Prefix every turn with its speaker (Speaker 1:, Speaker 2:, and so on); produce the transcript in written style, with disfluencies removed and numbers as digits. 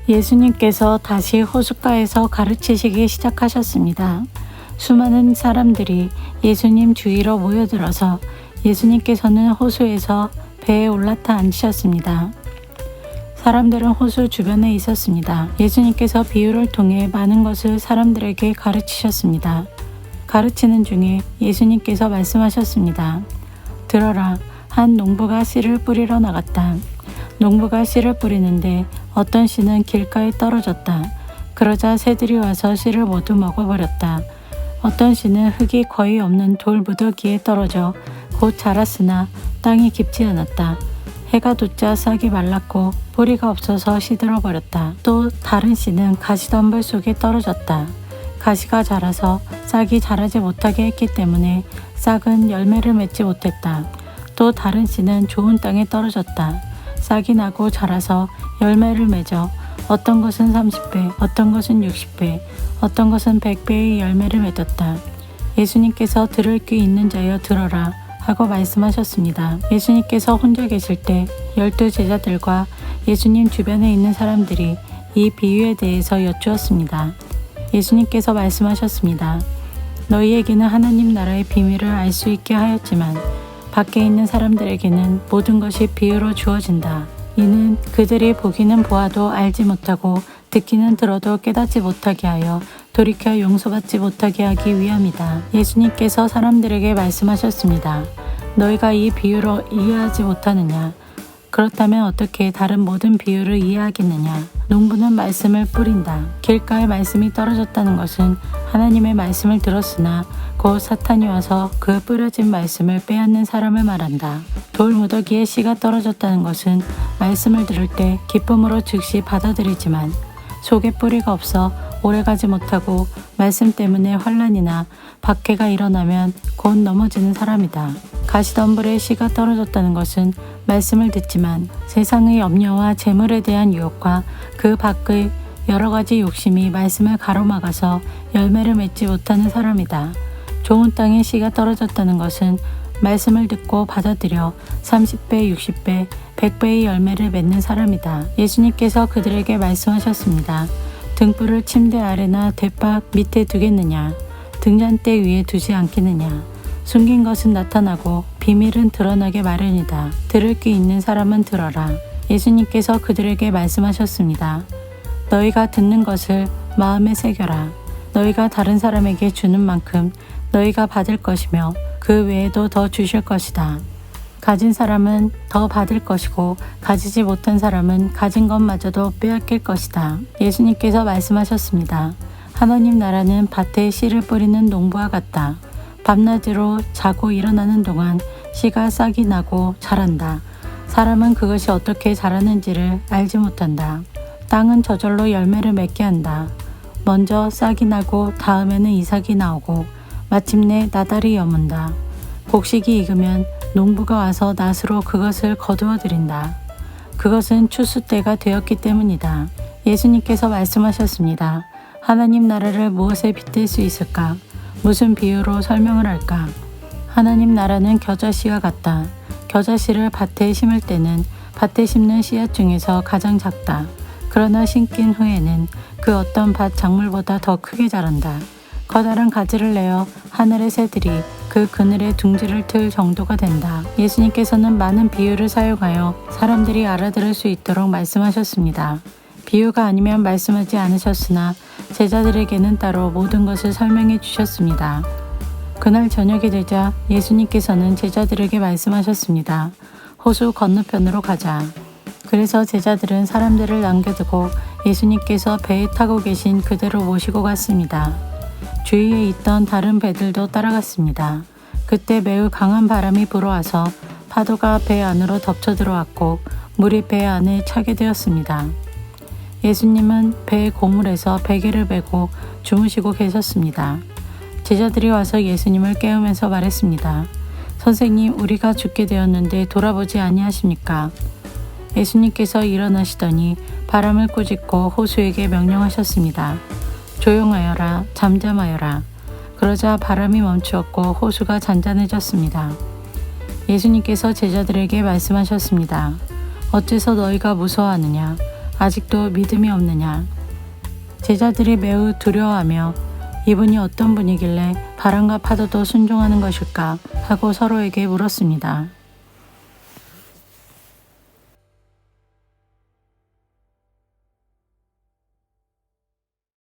Speaker 1: 예수님께서 다시 호숫가에서 가르치시기 시작하셨습니다. 수많은 사람들이 예수님 주위로 모여들어서 예수님께서는 호수에서 배에 올라타 앉으셨습니다. 사람들은 호수 주변에 있었습니다. 예수님께서 비유를 통해 많은 것을 사람들에게 가르치셨습니다. 가르치는 중에 예수님께서 말씀하셨습니다. 들어라, 한 농부가 씨를 뿌리러 나갔다. 농부가 씨를 뿌리는데 어떤 씨는 길가에 떨어졌다. 그러자 새들이 와서 씨를 모두 먹어버렸다. 어떤 씨는 흙이 거의 없는 돌무더기에 떨어져 곧 자랐으나 땅이 깊지 않았다. 해가 돋자 싹이 말랐고 뿌리가 없어서 시들어버렸다. 또 다른 씨는 가시덤불 속에 떨어졌다. 가시가 자라서 싹이 자라지 못하게 했기 때문에 싹은 열매를 맺지 못했다. 또 다른 씨는 좋은 땅에 떨어졌다. 싹이 나고 자라서 열매를 맺어 어떤 것은 30배, 어떤 것은 60배, 어떤 것은 100배의 열매를 맺었다. 예수님께서 들을 귀 있는 자여 들어라 하고 말씀하셨습니다. 예수님께서 혼자 계실 때 12 제자들과 예수님 주변에 있는 사람들이 이 비유에 대해서 여쭈었습니다. 예수님께서 말씀하셨습니다. 너희에게는 하나님 나라의 비밀을 알 수 있게 하였지만 밖에 있는 사람들에게는 모든 것이 비유로 주어진다. 이는 그들이 보기는 보아도 알지 못하고 듣기는 들어도 깨닫지 못하게 하여 돌이켜 용서받지 못하게 하기 위함이다. 예수님께서 사람들에게 말씀하셨습니다. 너희가 이 비유로 이해하지 못하느냐? 그렇다면 어떻게 다른 모든 비유를 이해하겠느냐? 농부는 말씀을 뿌린다. 길가에 말씀이 떨어졌다는 것은 하나님의 말씀을 들었으나 곧 사탄이 와서 그 뿌려진 말씀을 빼앗는 사람을 말한다. 돌무더기에 씨가 떨어졌다는 것은 말씀을 들을 때 기쁨으로 즉시 받아들이지만 속에 뿌리가 없어 오래가지 못하고 말씀 때문에 환난이나 박해가 일어나면 곧 넘어지는 사람이다. 가시덤불에 씨가 떨어졌다는 것은 말씀을 듣지만 세상의 염려와 재물에 대한 유혹과 그 밖의 여러 가지 욕심이 말씀을 가로막아서 열매를 맺지 못하는 사람이다. 좋은 땅에 씨가 떨어졌다는 것은 말씀을 듣고 받아들여 30배, 60배, 100배의 열매를 맺는 사람이다. 예수님께서 그들에게 말씀하셨습니다. 등불을 침대 아래나 대박 밑에 두겠느냐? 등잔대 위에 두지 않겠느냐? 숨긴 것은 나타나고 비밀은 드러나게 마련이다. 들을 귀 있는 사람은 들어라. 예수님께서 그들에게 말씀하셨습니다. 너희가 듣는 것을 마음에 새겨라. 너희가 다른 사람에게 주는 만큼 너희가 받을 것이며 그 외에도 더 주실 것이다. 가진 사람은 더 받을 것이고 가지지 못한 사람은 가진 것마저도 빼앗길 것이다. 예수님께서 말씀하셨습니다. 하나님 나라는 밭에 씨를 뿌리는 농부와 같다. 밤낮으로 자고 일어나는 동안 씨가 싹이 나고 자란다. 사람은 그것이 어떻게 자라는지를 알지 못한다. 땅은 저절로 열매를 맺게 한다. 먼저 싹이 나고 다음에는 이삭이 나오고 마침내 나달이 여문다. 곡식이 익으면 농부가 와서 낫으로 그것을 거두어 들인다. 그것은 추수 때가 되었기 때문이다. 예수님께서 말씀하셨습니다. 하나님 나라를 무엇에 빗댈 수 있을까? 무슨 비유로 설명을 할까? 하나님 나라는 겨자씨와 같다. 겨자씨를 밭에 심을 때는 밭에 심는 씨앗 중에서 가장 작다. 그러나 심긴 후에는 그 어떤 밭 작물보다 더 크게 자란다. 커다란 가지를 내어 하늘의 새들이 그 그늘에 둥지를 틀 정도가 된다. 예수님께서는 많은 비유를 사용하여 사람들이 알아들을 수 있도록 말씀하셨습니다. 비유가 아니면 말씀하지 않으셨으나 제자들에게는 따로 모든 것을 설명해 주셨습니다. 그날 저녁이 되자 예수님께서는 제자들에게 말씀하셨습니다. 호수 건너편으로 가자. 그래서 제자들은 사람들을 남겨두고 예수님께서 배에 타고 계신 그대로 모시고 갔습니다. 주위에 있던 다른 배들도 따라갔습니다. 그때 매우 강한 바람이 불어와서 파도가 배 안으로 덮쳐 들어왔고 물이 배 안에 차게 되었습니다. 예수님은 배의 고물에서 베개를 메고 주무시고 계셨습니다. 제자들이 와서 예수님을 깨우면서 말했습니다. 선생님, 우리가 죽게 되었는데 돌아보지 아니하십니까? 예수님께서 일어나시더니 바람을 꾸짖고 호수에게 명령하셨습니다. 조용하여라, 잠잠하여라. 그러자 바람이 멈추었고 호수가 잔잔해졌습니다. 예수님께서 제자들에게 말씀하셨습니다. 어째서 너희가 무서워하느냐? 아직도 믿음이 없느냐? 제자들이 매우 두려워하며 이분이 어떤 분이길래 바람과 파도도 순종하는 것일까 하고 서로에게 물었습니다.